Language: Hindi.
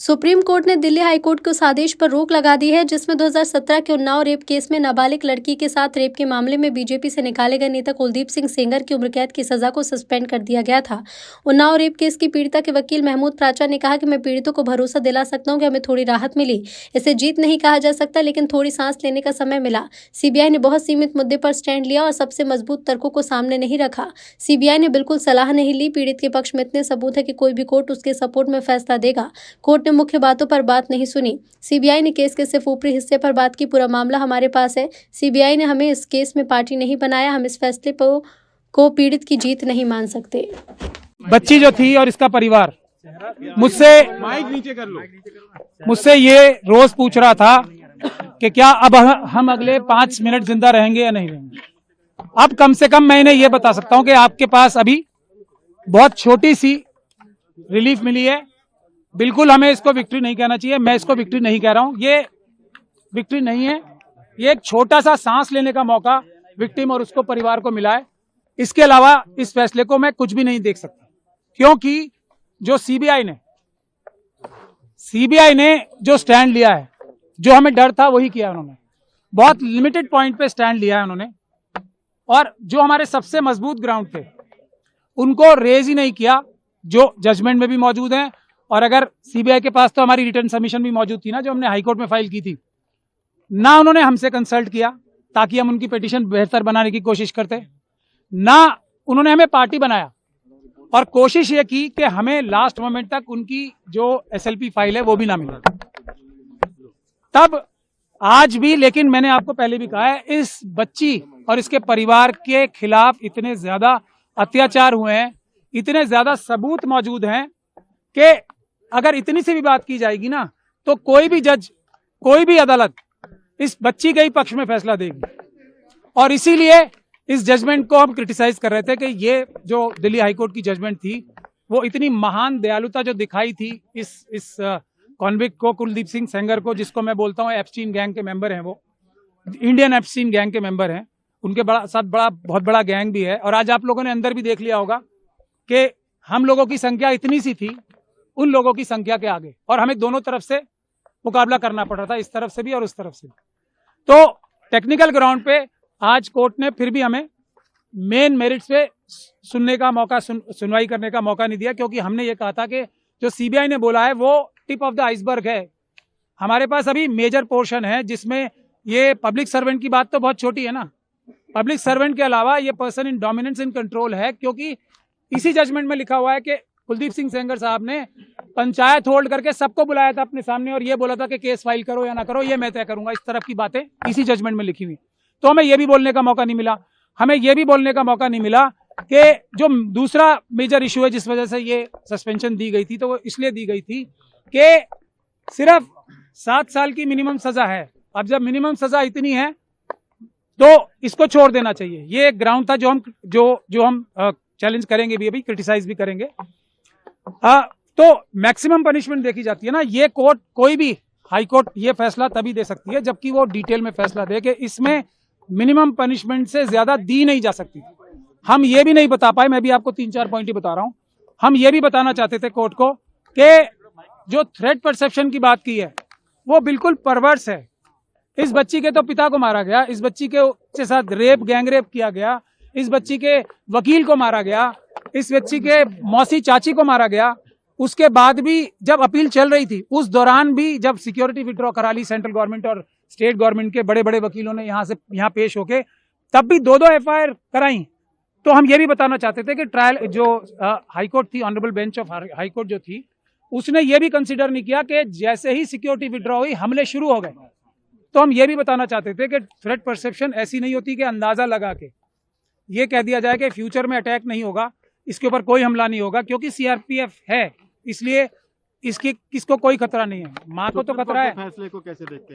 सुप्रीम कोर्ट ने दिल्ली हाई कोर्ट के उस आदेश पर रोक लगा दी है जिसमें 2017 के उन्नाव रेप केस में नाबालिग लड़की के साथ रेप के मामले में बीजेपी से निकाले गए नेता कुलदीप सिंह सेंगर की उम्र कैद की सजा को सस्पेंड कर दिया गया था। उन्नाव रेप केस की पीड़िता के वकील महमूद प्राचा ने कहा कि मैं पीड़ितों को भरोसा दिला सकता हूं कि हमें थोड़ी राहत मिली। इसे जीत नहीं कहा जा सकता, लेकिन थोड़ी सांस लेने का समय मिला। सीबीआई ने बहुत सीमित मुद्दे पर स्टैंड लिया और सबसे मजबूत तर्कों को सामने नहीं रखा। सीबीआई ने बिल्कुल सलाह नहीं ली। पीड़ित के पक्ष में इतने सबूत है कि कोई भी कोर्ट उसके सपोर्ट में फैसला देगा। कोर्ट ने मुख्य बातों पर बात नहीं सुनी। सीबीआई ने केस के सिर्फ ऊपरी हिस्से पर बात की। पूरा मामला हमारे पास है। सीबीआई ने हमें इस केस में पार्टी नहीं बनाया। हम इस फैसले को पीड़ित की जीत नहीं मान सकते। बच्ची जो थी और इसका परिवार मुझसे ये रोज पूछ रहा था कि क्या अब हम अगले 5 मिनट जिंदा रहेंगे या नहीं रहेंगे। अब कम से कम मैं इन्हें ये बता सकता हूं कि आपके पास अभी बहुत छोटी सी रिलीफ मिली है। बिल्कुल हमें इसको विक्ट्री नहीं कहना चाहिए। मैं इसको विक्ट्री नहीं कह रहा हूं, ये विक्ट्री नहीं है। ये एक छोटा सा सांस लेने का मौका विक्टिम और उसको परिवार को मिला है। इसके अलावा इस फैसले को मैं कुछ भी नहीं देख सकता, क्योंकि जो सीबीआई ने जो स्टैंड लिया है, जो हमें डर था वही किया उन्होंने। बहुत लिमिटेड पॉइंट पे स्टैंड लिया है उन्होंने, और जो हमारे सबसे मजबूत ग्राउंड थे उनको रेज ही नहीं किया, जो जजमेंट में भी मौजूद हैं। और अगर सीबीआई के पास तो हमारी रिटर्न सबमिशन भी मौजूद थी ना, जो हमने हाईकोर्ट में फाइल की थी, ना उन्होंने हमसे कंसल्ट किया ताकि हम उनकी पिटीशन बेहतर बनाने की कोशिश करते, ना उन्होंने हमें पार्टी बनाया और कोशिश ये की कि हमें लास्ट मोमेंट तक उनकी जो एसएलपी फाइल है वो भी ना मिले। तब आज भी, लेकिन मैंने आपको पहले भी कहा है, इस बच्ची और इसके परिवार के खिलाफ इतने ज्यादा अत्याचार हुए हैं, इतने ज्यादा सबूत मौजूद हैं कि अगर इतनी सी भी बात की जाएगी ना, तो कोई भी जज, कोई भी अदालत इस बच्ची के ही पक्ष में फैसला देगी। और इसीलिए इस जजमेंट को हम क्रिटिसाइज कर रहे थे कि ये जो दिल्ली हाईकोर्ट की जजमेंट थी, वो इतनी महान दयालुता जो दिखाई थी इस कॉन्विक्ट को, कुलदीप सिंह सेंगर को, जिसको मैं बोलता हूँ एप्स्टीन गैंग के मेंबर हैं, वो इंडियन एप्स्टीन गैंग के मेंबर हैं। उनके साथ बहुत बड़ा गैंग भी है। और आज आप लोगों ने अंदर भी देख लिया होगा कि हम लोगों की संख्या इतनी सी थी उन लोगों की संख्या के आगे, और हमें दोनों तरफ से मुकाबला करना पड़ रहा था, इस तरफ से भी और उस तरफ से भी। तो टेक्निकल ग्राउंड पे आज कोर्ट ने फिर भी हमें मेन मेरिट्स पे सुनने का मौका, सुनवाई करने का मौका नहीं दिया, क्योंकि हमने ये कहा था कि जो सीबीआई ने बोला है वो टिप ऑफ द आइसबर्ग है। हमारे पास अभी मेजर पोर्शन है, जिसमें ये पब्लिक सर्वेंट की बात तो बहुत छोटी है ना। पब्लिक सर्वेंट के अलावा ये person in dominance in control है, क्योंकि इसी जजमेंट में लिखा हुआ है कि कुलदीप सिंह सेंगर साहब ने पंचायत होल्ड करके सबको बुलाया था अपने सामने और ये बोला था कि केस फाइल करो या ना करो, ये मैं तय करूंगा। इस तरफ की बातें इसी जजमेंट में लिखी हुई। तो हमें ये भी बोलने का मौका नहीं मिला। हमें ये भी बोलने का मौका नहीं मिला कि जो दूसरा मेजर इशू है जिस वजह से ये सस्पेंशन दी गई थी, तो वो इसलिए दी गई थी कि सिर्फ 7 साल की मिनिमम सजा है। अब जब मिनिमम सजा इतनी है तो इसको छोड़ देना चाहिए। ये एक ग्राउंड था जो हम चैलेंज करेंगे भी, अभी क्रिटिसाइज भी करेंगे। तो मैक्सिमम पनिशमेंट देखी जाती है ना। ये कोर्ट, कोई भी हाई कोर्ट ये फैसला तभी दे सकती है जबकि वो डिटेल में फैसला दे कि इसमें मिनिमम पनिशमेंट से ज्यादा दी नहीं जा सकती। हम ये भी नहीं बता पाए, मैं भी आपको 3-4 पॉइंट ही बता रहा हूं। हम ये भी बताना चाहते थे कोर्ट को कि जो थ्रेट परसेप्शन की बात की है वो बिल्कुल परवर्स है। इस बच्ची के तो पिता को मारा गया, इस बच्ची के साथ गैंग रेप किया गया, इस बच्ची के वकील को मारा गया, इस बच्ची के मौसी चाची को मारा गया। उसके बाद भी जब अपील चल रही थी, उस दौरान भी जब सिक्योरिटी विड्रॉ करा ली सेंट्रल गवर्नमेंट और स्टेट गवर्नमेंट के बड़े बड़े वकीलों ने यहाँ पेश होके, तब भी 2-2 एफआईआर कराई। तो हम ये भी बताना चाहते थे कि ट्रायल जो हाईकोर्ट थी, ऑनरेबल बेंच ऑफ हाईकोर्ट जो थी, उसने ये भी कंसिडर नहीं किया कि जैसे ही सिक्योरिटी विड्रॉ हुई हमले शुरू हो गए। तो हम ये भी बताना चाहते थे कि थ्रेट परसेप्शन ऐसी नहीं होती कि अंदाजा लगा के ये कह दिया जाए कि फ्यूचर में अटैक नहीं होगा, इसके ऊपर कोई हमला नहीं होगा, क्योंकि सीआरपीएफ है, इसलिए इसको कोई खतरा नहीं है। माँ को तो खतरा है। फैसले को कैसे देखते हैं?